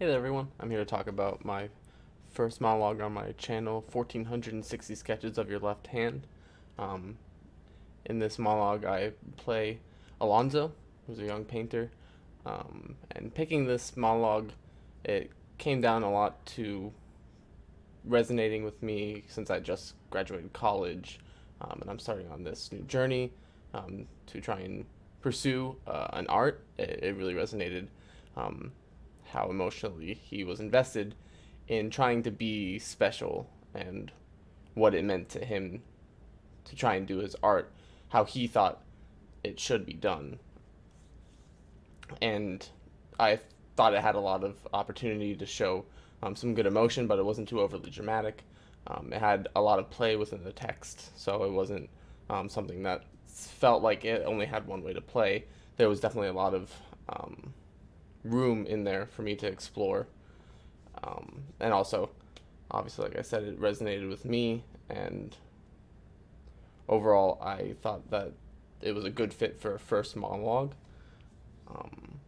Hey there, everyone. I'm here to talk about my first monologue on my channel, 1460 Sketches of Your Left Hand. Um, in this monologue, I play Alonzo, who's a young painter. And picking this monologue, it came down a lot to resonating with me since I just graduated college, and I'm starting on this new journey to try and pursue an art. It really resonated. Um, how emotionally he was invested in trying to be special and what it meant to him to try and do his art, how he thought it should be done. And I thought it had a lot of opportunity to show some good emotion, but it wasn't too overly dramatic. It had a lot of play within the text, so it wasn't something that felt like it only had one way to play. There was definitely a lot of room in there for me to explore. And also, obviously, like I said, it resonated with me, and overall, I thought that it was a good fit for a first monologue. Um,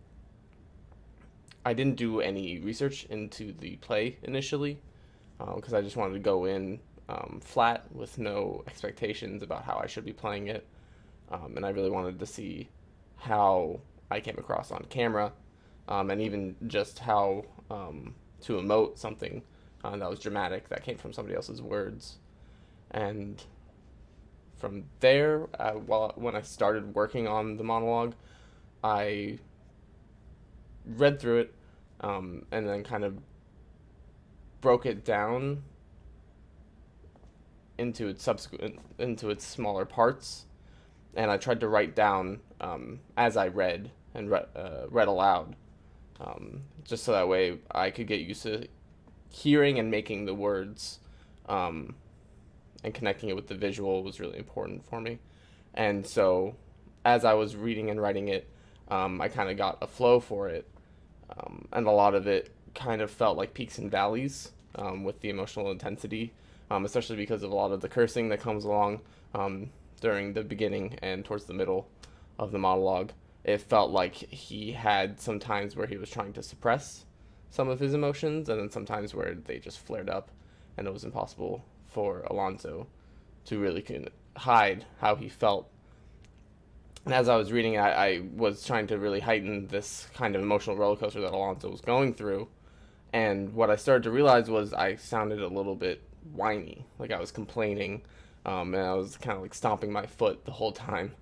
I didn't do any research into the play initially because I just wanted to go in flat with no expectations about how I should be playing it. And I really wanted to see how I came across on camera, and even just how to emote something that was dramatic that came from somebody else's words. And from there, when I started working on the monologue, I read through it and then kind of broke it down into its smaller parts, and I tried to write down as I read and read aloud, just so that way I could get used to hearing and making the words, and connecting it with the visual was really important for me. And so, as I was reading and writing it, I kind of got a flow for it, and a lot of it kind of felt like peaks and valleys with the emotional intensity, especially because of a lot of the cursing that comes along during the beginning and towards the middle of the monologue. It felt like he had some times where he was trying to suppress some of his emotions, and then sometimes where they just flared up, and it was impossible for Alonzo to really hide how he felt. And as I was reading it, I was trying to really heighten this kind of emotional roller coaster that Alonzo was going through. And what I started to realize was I sounded a little bit whiny, like I was complaining, and I was kind of like stomping my foot the whole time,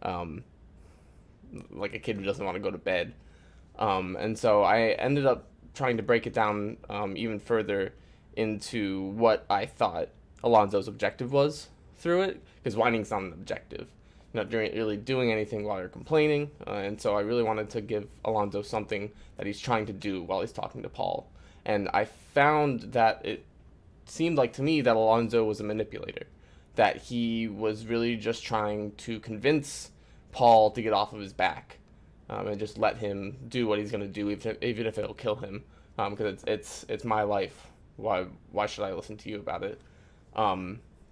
um, like a kid who doesn't want to go to bed. And so I ended up trying to break it down even further into what I thought Alonzo's objective was through it, because whining's not an objective. You're not really doing anything while you're complaining, and so I really wanted to give Alonzo something that he's trying to do while he's talking to Paul. And I found that it seemed like to me that Alonzo was a manipulator, that he was really just trying to convince Paul to get off of his back, and just let him do what he's going to do, even if it'll kill him, because it's my life. Why should I listen to you about it?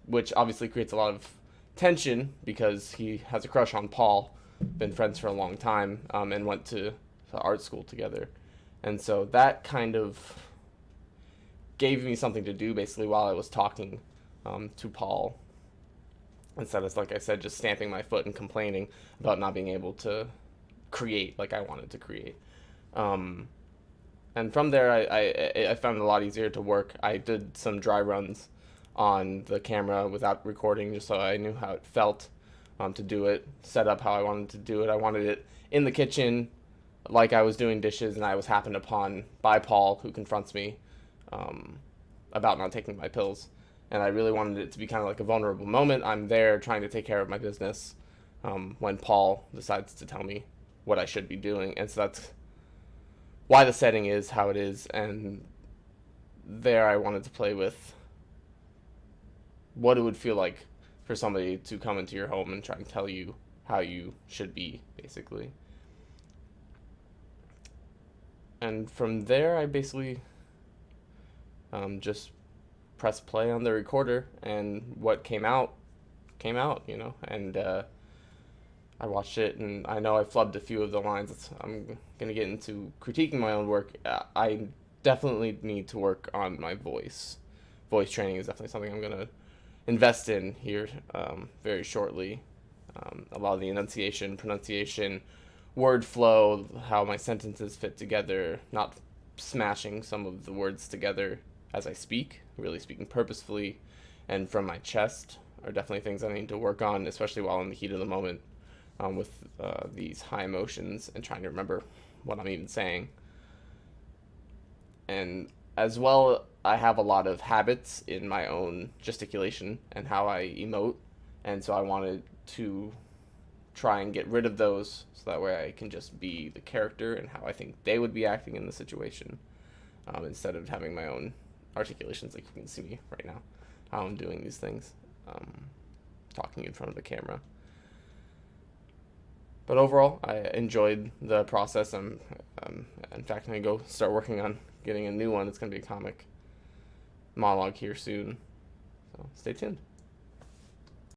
Which obviously creates a lot of tension because he has a crush on Paul, been friends for a long time, and went to art school together. And so that kind of gave me something to do basically while I was talking to Paul, instead of, like I said, just stamping my foot and complaining about not being able to create like I wanted to create. And from there, I found it a lot easier to work. I did some dry runs on the camera without recording, just so I knew how it felt to do it, set up how I wanted to do it. I wanted it in the kitchen, like I was doing dishes, and I was happened upon by Paul, who confronts me about not taking my pills. And I really wanted it to be kind of like a vulnerable moment. I'm there trying to take care of my business when Paul decides to tell me what I should be doing. And so that's why the setting is how it is. And there I wanted to play with what it would feel like for somebody to come into your home and try and tell you how you should be, basically. And from there, I basically just pressed play on the recorder, and what came out, and I watched it, and I know I flubbed a few of the lines. I'm going to get into critiquing my own work. I definitely need to work on my voice. Voice training is definitely something I'm gonna invest in here very shortly. A lot of the enunciation, pronunciation, word flow, how my sentences fit together, not smashing some of the words together as I speak, really speaking purposefully and from my chest are definitely things I need to work on, especially while in the heat of the moment with these high emotions and trying to remember what I'm even saying. And as well, I have a lot of habits in my own gesticulation and how I emote, and so I wanted to try and get rid of those so that way I can just be the character and how I think they would be acting in the situation, instead of having my own articulations like you can see me right now, how I'm doing these things, talking in front of the camera. But overall, I enjoyed the process. I'm in fact, going to go start working on getting a new one. It's going to be a comic monologue here soon. So stay tuned.